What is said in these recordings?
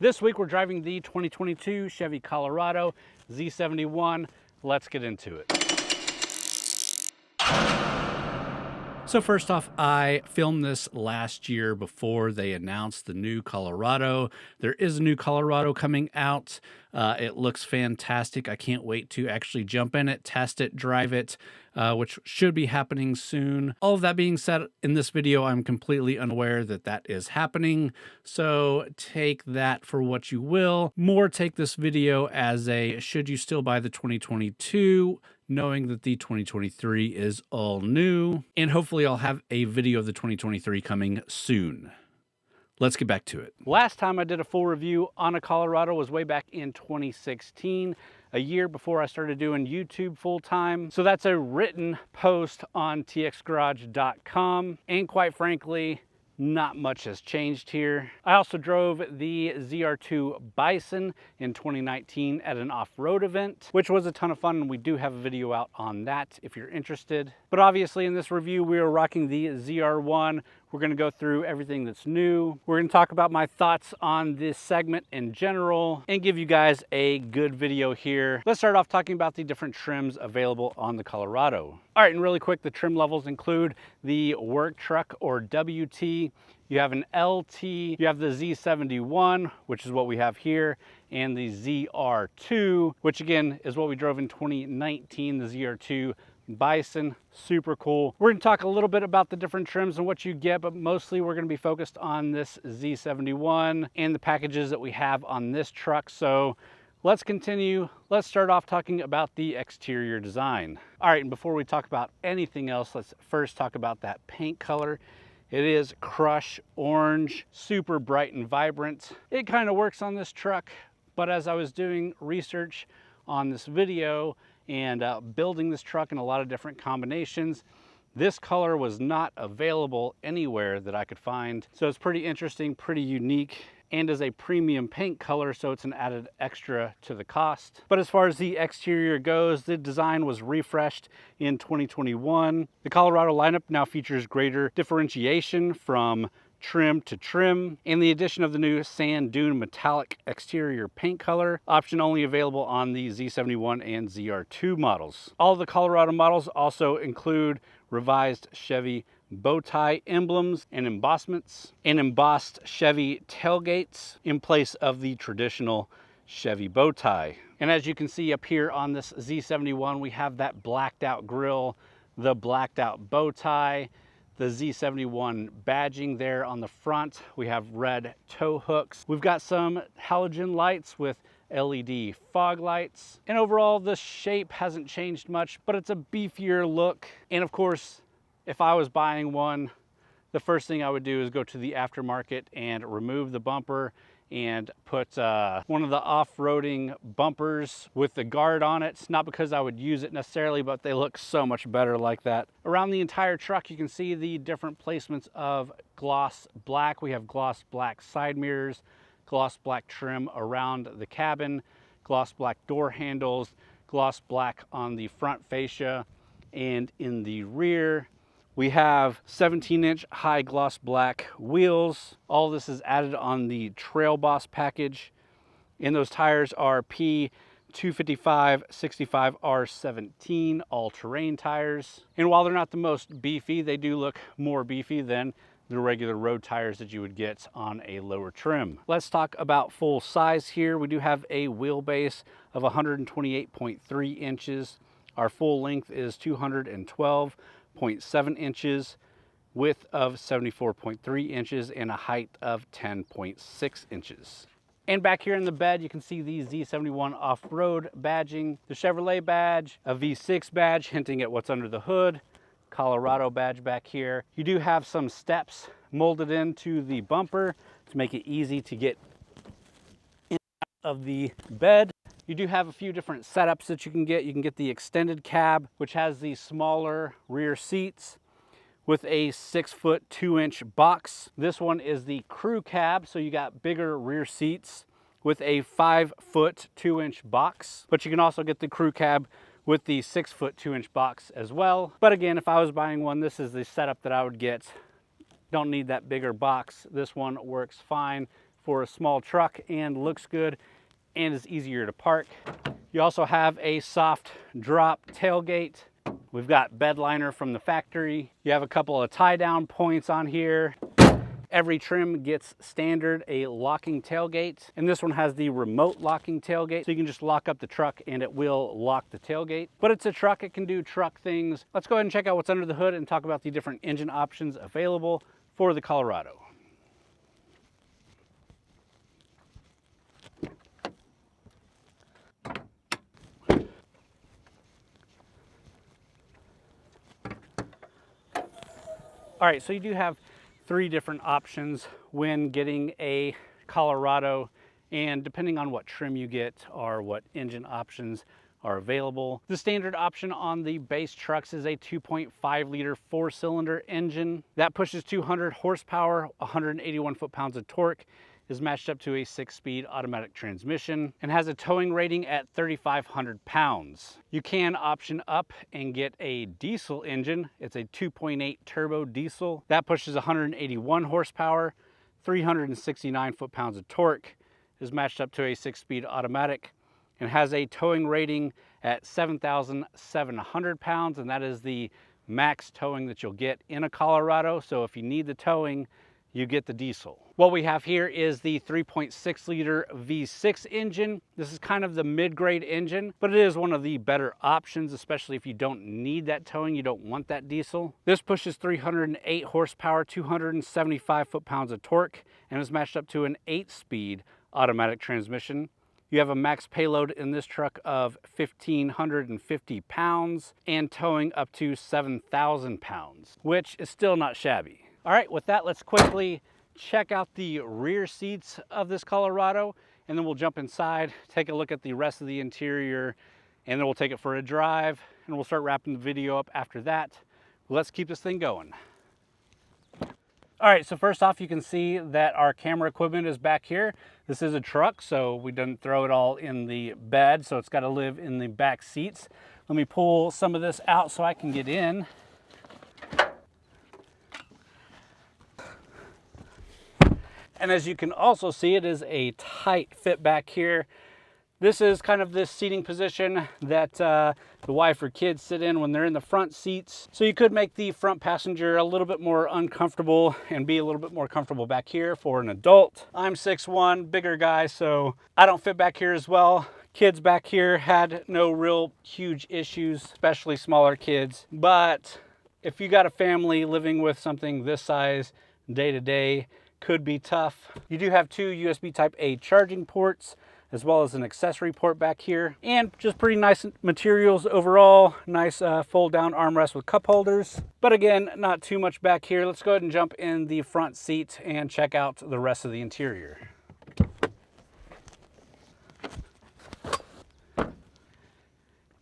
This week we're driving the 2022 Chevy Colorado Z71. Let's get into it. So first off, I filmed this last year before they announced the new Colorado. There is a new Colorado coming out. It looks fantastic. I can't wait to actually jump in it, test it, drive it, which should be happening soon. All of that being said, in this video, I'm completely unaware that that is happening. So take that for what you will. More take this video as a, should you still buy the 2022? Knowing that the 2023 is all new, and hopefully I'll have a video of the 2023 coming soon. Let's get back to it. Last time I did a full review on a Colorado was way back in 2016, a year before I started doing YouTube full time. So that's a written post on txgarage.com, and quite frankly, not much has changed here. I also drove the ZR2 Bison in 2019 at an off-road event, which was a ton of fun, and we do have a video out on that if you're interested. But obviously in this review, we are rocking the ZR1. We're gonna go through everything that's new. We're gonna talk about my thoughts on this segment in general and give you guys a good video here. Let's start off talking about the different trims available on the Colorado. All right, and really quick, the trim levels include the work truck or WT. You have an LT, you have the Z71, which is what we have here, and the ZR2, which again is what we drove in 2019, the ZR2 Bison. Super cool. We're going to talk a little bit about the different trims and what you get, but mostly we're going to be focused on this Z71 and the packages that we have on this truck. So let's continue. Let's start off talking about the exterior design. All right, and before we talk about anything else, let's first talk about that paint color. It is crush orange, super bright and vibrant. It kind of works on this truck, but as I was doing research on this video and building this truck in a lot of different combinations, this color was not available anywhere that I could find. So it's pretty interesting, pretty unique, and is a premium paint color, so it's an added extra to the cost. But as far as the exterior goes, the design was refreshed in 2021. The Colorado lineup now features greater differentiation from trim to trim, and the addition of the new Sand Dune Metallic exterior paint color, option only available on the Z71 and ZR2 models. All of the Colorado models also include revised Chevy bow tie emblems and embossments, and embossed Chevy tailgates in place of the traditional Chevy bow tie. And as you can see up here on this Z71, we have that blacked out grille, the blacked out bow tie, the Z71 badging there on the front. We have red tow hooks. We've got some halogen lights with LED fog lights. And overall, the shape hasn't changed much, but it's a beefier look. And of course, if I was buying one, the first thing I would do is go to the aftermarket and remove the bumper and put one of the off-roading bumpers with the guard on it. Not because I would use it necessarily, but they look so much better like that. Around the entire truck, you can see the different placements of gloss black. We have gloss black side mirrors, gloss black trim around the cabin, gloss black door handles, gloss black on the front fascia, and in the rear, we have 17-inch high gloss black wheels. All this is added on the Trail Boss package. And those tires are P255/65R17 all-terrain tires. And while they're not the most beefy, they do look more beefy than the regular road tires that you would get on a lower trim. Let's talk about full size here. We do have a wheelbase of 128.3 inches. Our full length is 212.7 inches, width of 74.3 inches, and a height of 10.6 inches. And back here in the bed, you can see the Z71 off-road badging, the Chevrolet badge, a V6 badge hinting at what's under the hood, Colorado badge back here. You do have some steps molded into the bumper to make it easy to get in and out of the bed. You do have a few different setups that you can get. You can get the extended cab, which has the smaller rear seats with a 6-foot 2-inch box. This one is the crew cab, so you got bigger rear seats with a 5-foot 2-inch box. But you can also get the crew cab with the 6-foot 2-inch box as well. But again, if I was buying one, this is the setup that I would get. Don't need that bigger box. This one works fine for a small truck and looks good and is easier to park. You also have a soft drop tailgate. We've got bed liner from the factory. You have a couple of tie down points on here. Every trim gets standard a locking tailgate, and this one has the remote locking tailgate, so you can just lock up the truck and it will lock the tailgate. But it's a truck, it can do truck things. Let's go ahead and check out what's under the hood and talk about the different engine options available for the Colorado. All right, so you do have three different options when getting a Colorado, and depending on what trim you get or what engine options are available. The standard option on the base trucks is a 2.5 liter 4-cylinder engine that pushes 200 horsepower, 181 foot-pounds of torque, is matched up to a 6-speed automatic transmission, and has a towing rating at 3,500 pounds. You can option up and get a diesel engine. It's a 2.8 turbo diesel that pushes 181 horsepower, 369 foot-pounds of torque, is matched up to a 6-speed automatic, and has a towing rating at 7,700 pounds, and that is the max towing that you'll get in a Colorado. So if you need the towing, you get the diesel. What we have here is the 3.6 liter V6 engine. This is kind of the mid-grade engine, but it is one of the better options, especially if you don't need that towing, you don't want that diesel. This pushes 308 horsepower, 275 foot-pounds of torque, and is matched up to an 8-speed automatic transmission. You have a max payload in this truck of 1,550 pounds and towing up to 7,000 pounds, which is still not shabby. All right, with that, let's quickly check out the rear seats of this Colorado, and then we'll jump inside, take a look at the rest of the interior, and then we'll take it for a drive, and we'll start wrapping the video up after that. Let's keep this thing going. All right, so first off, you can see that our camera equipment is back here. This is a truck, so we didn't throw it all in the bed, so it's got to live in the back seats. Let me pull some of this out so I can get in. And as you can also see, it is a tight fit back here. This is kind of this seating position that the wife or kids sit in when they're in the front seats. So you could make the front passenger a little bit more uncomfortable and be a little bit more comfortable back here for an adult. I'm 6'1", bigger guy, so I don't fit back here as well. Kids back here had no real huge issues, especially smaller kids. But if you got a family living with something this size day to day, could be tough. You do have two USB Type A charging ports, as well as an accessory port back here, and just pretty nice materials overall. Nice fold down armrest with cup holders, but again, not too much back here. Let's go ahead and jump in the front seat and check out the rest of the interior.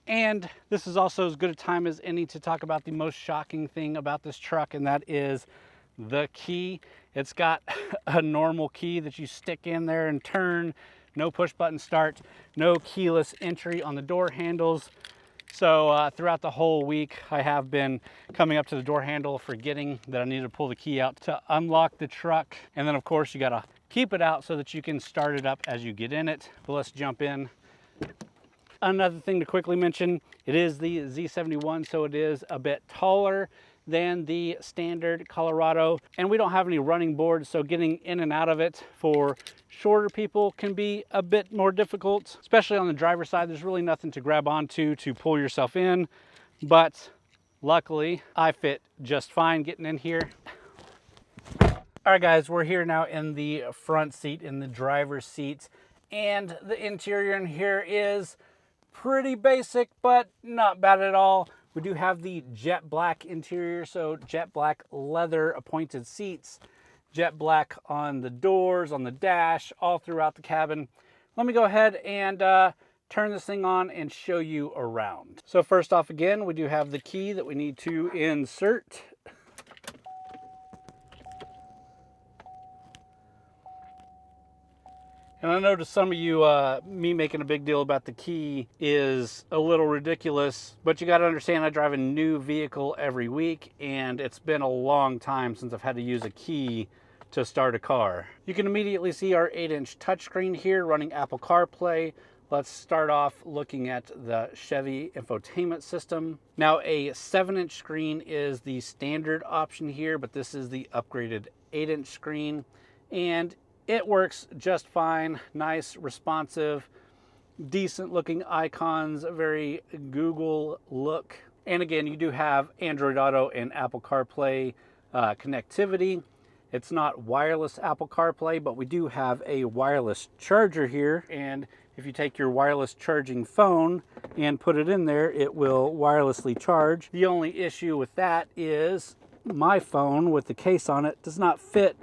And this is also as good a time as any to talk about the most shocking thing about this truck, and that is the key. It's got a normal key that you stick in there and turn. No push button start, no keyless entry on the door handles. So throughout the whole week, I have been coming up to the door handle, forgetting that I needed to pull the key out to unlock the truck. And then of course you gotta keep it out so that you can start it up as you get in it. But let's jump in. Another thing to quickly mention, it is the Z71, so it is a bit taller than the standard Colorado, and we don't have any running boards, so getting in and out of it for shorter people can be a bit more difficult, especially on the driver's side. There's really nothing to grab onto to pull yourself in, but luckily I fit just fine getting in here. All right guys, we're here now in the front seat, in the driver's seat, and the interior in here is pretty basic, but not bad at all. We do have the jet black interior, so jet black leather appointed seats, jet black on the doors, on the dash, all throughout the cabin. Let me go ahead and turn this thing on and show you around. So first off, again, we do have the key that we need to insert. And I know to some of you, me making a big deal about the key is a little ridiculous, but you got to understand I drive a new vehicle every week, and it's been a long time since I've had to use a key to start a car. You can immediately see our 8-inch touchscreen here running Apple CarPlay. Let's start off looking at the Chevy infotainment system. Now, a 7-inch screen is the standard option here, but this is the upgraded 8-inch screen, and it works just fine. Nice, responsive, decent looking icons, very Google look. And again, you do have Android Auto and Apple CarPlay connectivity. It's not wireless Apple CarPlay, but we do have a wireless charger here. And if you take your wireless charging phone and put it in there, it will wirelessly charge. The only issue with that is my phone with the case on it does not fit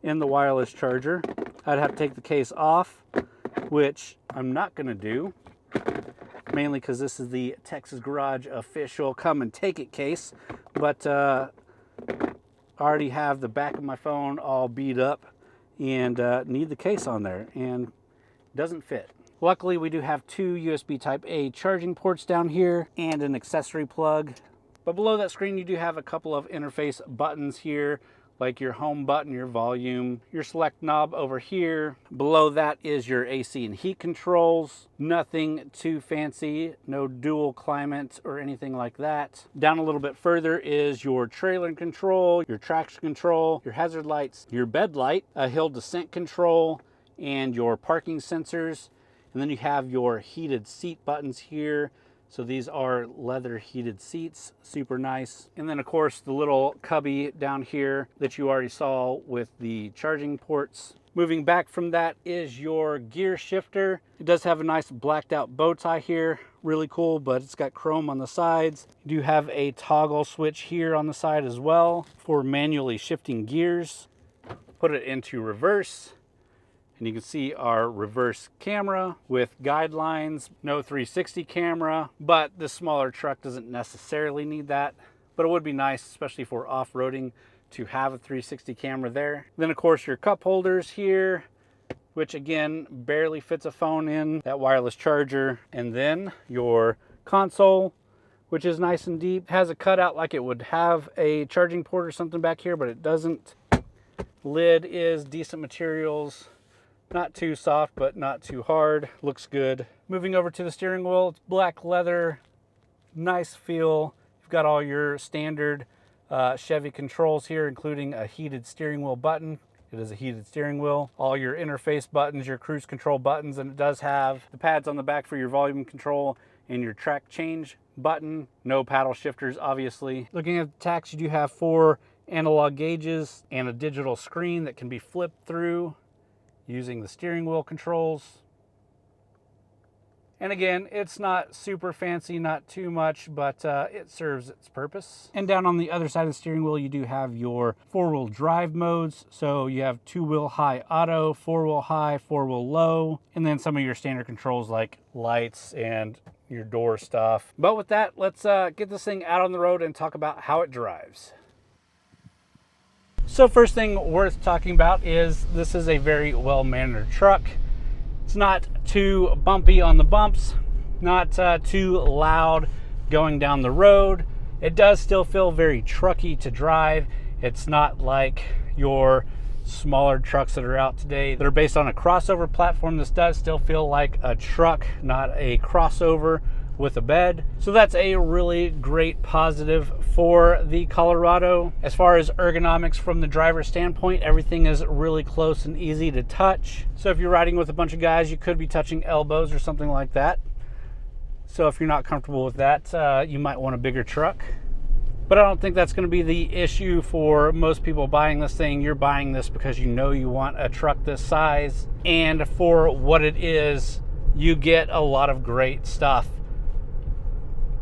in the wireless charger. I'd have to take the case off, which I'm not gonna do, mainly because this is the Texas Garage official come and take it case. But I already have the back of my phone all beat up and need the case on there, and doesn't fit. Luckily, we do have 2 USB Type A charging ports down here and an accessory plug. But below that screen, you do have a couple of interface buttons here, like your home button, your volume, your select knob over here. Below that is your AC and heat controls. Nothing too fancy, no dual climate or anything like that. Down a little bit further is your trailer control, your traction control, your hazard lights, your bed light, a hill descent control, and your parking sensors. And then you have your heated seat buttons here. So these are leather heated seats, super nice. And then of course the little cubby down here that you already saw with the charging ports. Moving back from that is your gear shifter. It does have a nice blacked out bow tie here, really cool, but it's got chrome on the sides. You do have a toggle switch here on the side as well for manually shifting gears. Put it into reverse. And you can see our reverse camera with guidelines, no 360 camera, but this smaller truck doesn't necessarily need that. But it would be nice, especially for off-roading, to have a 360 camera there. Then of course your cup holders here, which again, barely fits a phone in, that wireless charger. And then your console, which is nice and deep. Has a cutout like it would have a charging port or something back here, but it doesn't. Lid is decent materials. Not too soft, but not too hard. Looks good. Moving over to the steering wheel, it's black leather, nice feel. You've got all your standard Chevy controls here, including a heated steering wheel button. It is a heated steering wheel. All your interface buttons, your cruise control buttons, and it does have the pads on the back for your volume control and your track change button. No paddle shifters, obviously. Looking at the tacks, you do have 4 analog gauges and a digital screen that can be flipped through using the steering wheel controls. And again, it's not super fancy, not too much, but it serves its purpose. And down on the other side of the steering wheel, you do have your 4-wheel drive modes. So you have 2-wheel high auto, 4-wheel high, 4-wheel low, and then some of your standard controls like lights and your door stuff. But with that, let's get this thing out on the road and talk about how it drives. So first thing worth talking about is this is a very well-mannered truck. It's not too bumpy on the bumps, not too loud going down the road. It does still feel very trucky to drive. It's not like your smaller trucks that are out today that are based on a crossover platform. This does still feel like a truck, not a crossover with a bed. So that's a really great positive for the Colorado. As far as ergonomics from the driver's standpoint, everything is really close and easy to touch. So if you're riding with a bunch of guys, you could be touching elbows or something like that. So if you're not comfortable with that, you might want a bigger truck. But I don't think that's going to be the issue for most people buying this thing. You're buying this because you know you want a truck this size. And for what it is, you get a lot of great stuff.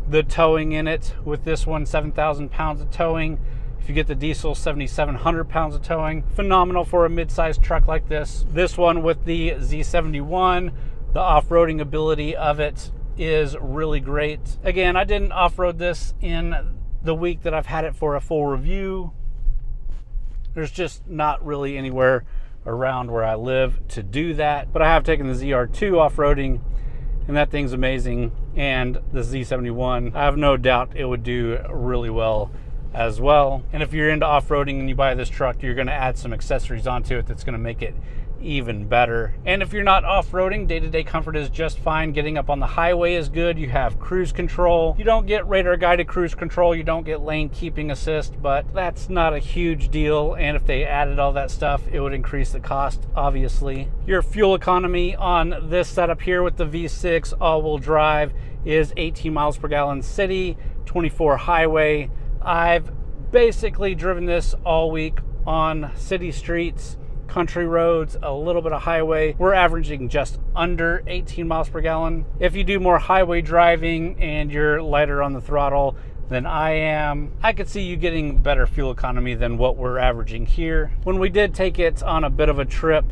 The towing in it with this one, 7,000 pounds of towing. If you get the diesel, 7,700 pounds of towing. Phenomenal for a mid-sized truck like this. This one with the Z71, the off-roading ability of it is really great. Again, I didn't off-road this in the week that I've had it for a full review. There's just not really anywhere around where I live to do that. But I have taken the ZR2 off-roading, and that thing's amazing. And the Z71, I have no doubt it would do really well as well. And if you're into off-roading and you buy this truck, you're going to add some accessories onto it that's going to make it even better. And if you're not off-roading, day-to-day comfort is just fine. Getting up on the highway is good. You have cruise control. You don't get radar guided cruise control. You don't get lane keeping assist, but that's not a huge deal. And if they added all that stuff, it would increase the cost, obviously. Your fuel economy on this setup here with the V6 all-wheel drive is 18 miles per gallon city, 24 highway. I've basically driven this all week on city streets, country roads, a little bit of highway. We're averaging just under 18 miles per gallon. If you do more highway driving and you're lighter on the throttle than I am, I could see you getting better fuel economy than what we're averaging here. When we did take it on a bit of a trip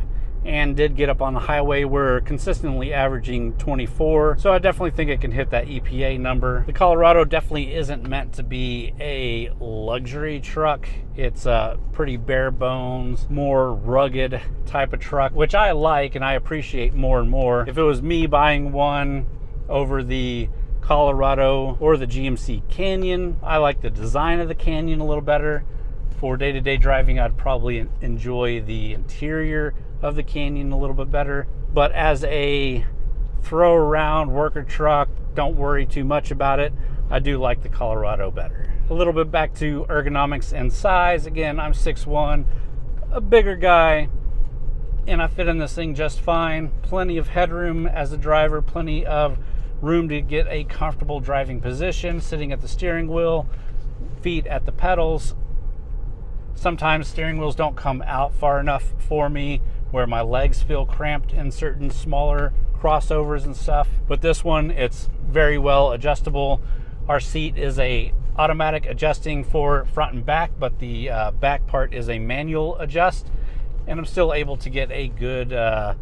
and did get up on the highway, we're consistently averaging 24. So I definitely think it can hit that EPA number. The Colorado definitely isn't meant to be a luxury truck. It's a pretty bare bones, more rugged type of truck, which I like and I appreciate more and more. If it was me buying one over the Colorado or the GMC Canyon, I like the design of the Canyon a little better. For day-to-day driving, I'd probably enjoy the interior of the Canyon a little bit better. But as a throw around worker truck, don't worry too much about it, I do like the Colorado better. A little bit back to ergonomics and size. Again, I'm 6'1", a bigger guy, and I fit in this thing just fine. Plenty of headroom as a driver, plenty of room to get a comfortable driving position, sitting at the steering wheel, feet at the pedals. Sometimes steering wheels don't come out far enough for me where my legs feel cramped in certain smaller crossovers and stuff. But this one, it's very well adjustable. Our seat is a automatic adjusting for front and back, but the back part is a manual adjust. And I'm still able to get a good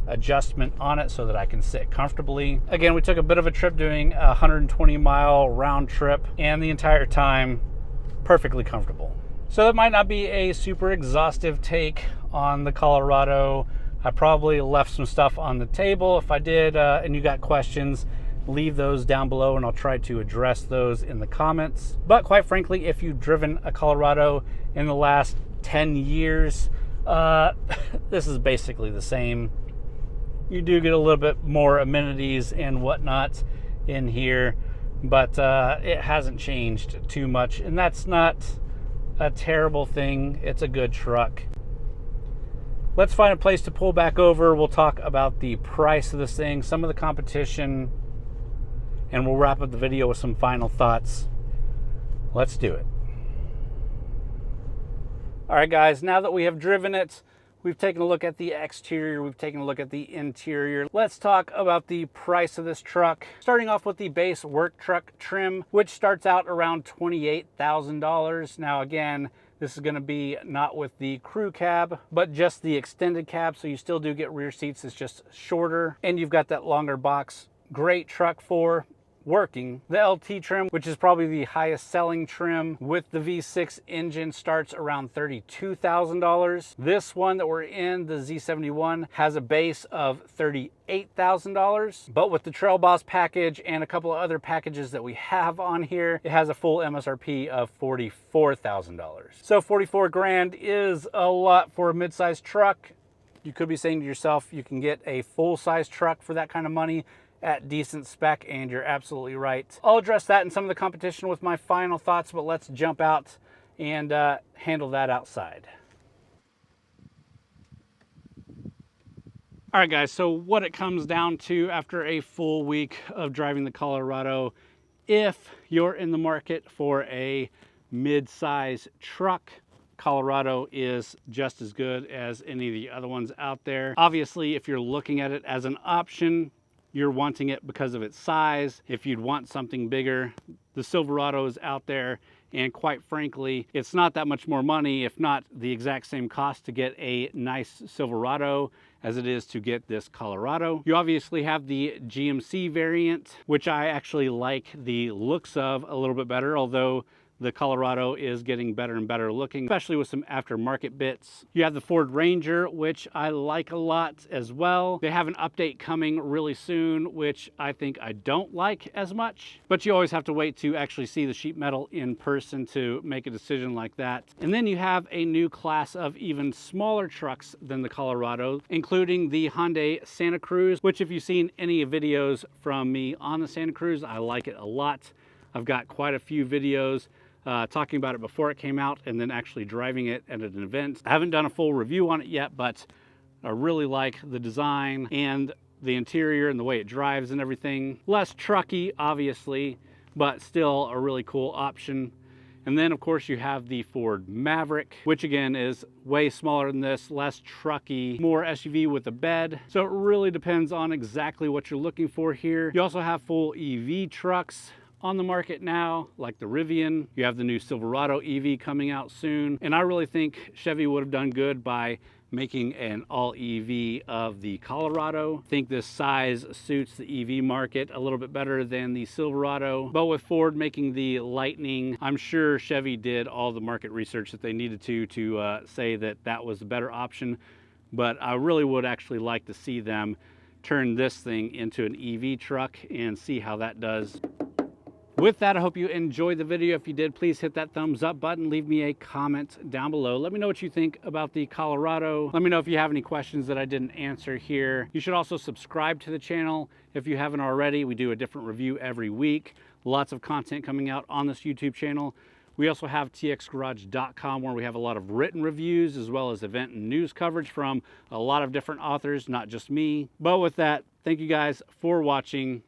adjustment on it so that I can sit comfortably. Again, we took a bit of a trip doing a 120-mile round trip, and the entire time, perfectly comfortable. So that might not be a super exhaustive take on the Colorado. I probably left some stuff on the table. If I did, and you got questions, leave those down below and I'll try to address those in the comments. But quite frankly, if you've driven a Colorado in the last 10 years, this is basically the same. You do get a little bit more amenities and whatnot in here, but it hasn't changed too much, and that's not a terrible thing. It's a good truck. Let's find a place to pull back over. We'll talk about the price of this thing, some of the competition, and we'll wrap up the video with some final thoughts. Let's do it. All right, guys, now that we have driven it, we've taken a look at the exterior, we've taken a look at the interior. Let's talk about the price of this truck. Starting off with the base work truck trim, which starts out around $28,000. Now, again, this is going to be not with the crew cab, but just the extended cab. So you still do get rear seats. It's just shorter, and you've got that longer box. Great truck for working. The LT trim, which is probably the highest selling trim with the V6 engine, starts around $32,000. This one that we're in, the Z71, has a base of $38,000, but with the Trail Boss package and a couple of other packages that we have on here, it has a full MSRP of $44,000. So 44 grand is a lot for a mid-size truck. You could be saying to yourself, you can get a full-size truck for that kind of money at decent spec, and you're absolutely right. I'll address that in some of the competition with my final thoughts, but let's jump out and handle that outside. All right, guys, so what it comes down to after a full week of driving the Colorado, if you're in the market for a mid-size truck, Colorado is just as good as any of the other ones out there. Obviously, if you're looking at it as an option, you're wanting it because of its size. If you'd want something bigger, the Silverado is out there, and quite frankly, it's not that much more money, if not the exact same cost, to get a nice Silverado as it is to get this Colorado. You obviously have the GMC variant, which I actually like the looks of a little bit better, although the Colorado is getting better and better looking, especially with some aftermarket bits. You have the Ford Ranger, which I like a lot as well. They have an update coming really soon, which I think I don't like as much, but you always have to wait to actually see the sheet metal in person to make a decision like that. And then you have a new class of even smaller trucks than the Colorado, including the Hyundai Santa Cruz, which if you've seen any videos from me on the Santa Cruz, I like it a lot. I've got quite a few videos talking about it before it came out and then actually driving it at an event. I haven't done a full review on it yet, but I really like the design and the interior and the way it drives and everything. Less trucky, obviously, but still a really cool option. And then of course you have the Ford Maverick, which again is way smaller than this, less trucky, more SUV with a bed. So it really depends on exactly what you're looking for here. You also have full EV trucks on the market now, like the Rivian. You have the new Silverado EV coming out soon. And I really think Chevy would have done good by making an all EV of the Colorado. I think this size suits the EV market a little bit better than the Silverado. But with Ford making the Lightning, I'm sure Chevy did all the market research that they needed to say that that was the better option. But I really would actually like to see them turn this thing into an EV truck and see how that does. With that, I hope you enjoyed the video. If you did, please hit that thumbs up button. Leave me a comment down below. Let me know what you think about the Colorado. Let me know if you have any questions that I didn't answer here. You should also subscribe to the channel if you haven't already. We do a different review every week. Lots of content coming out on this YouTube channel. We also have txgarage.com, where we have a lot of written reviews as well as event and news coverage from a lot of different authors, not just me. But with that, thank you guys for watching.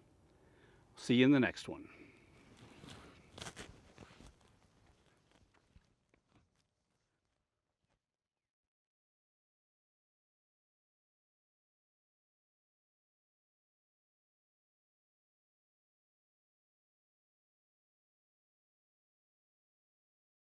See you in the next one.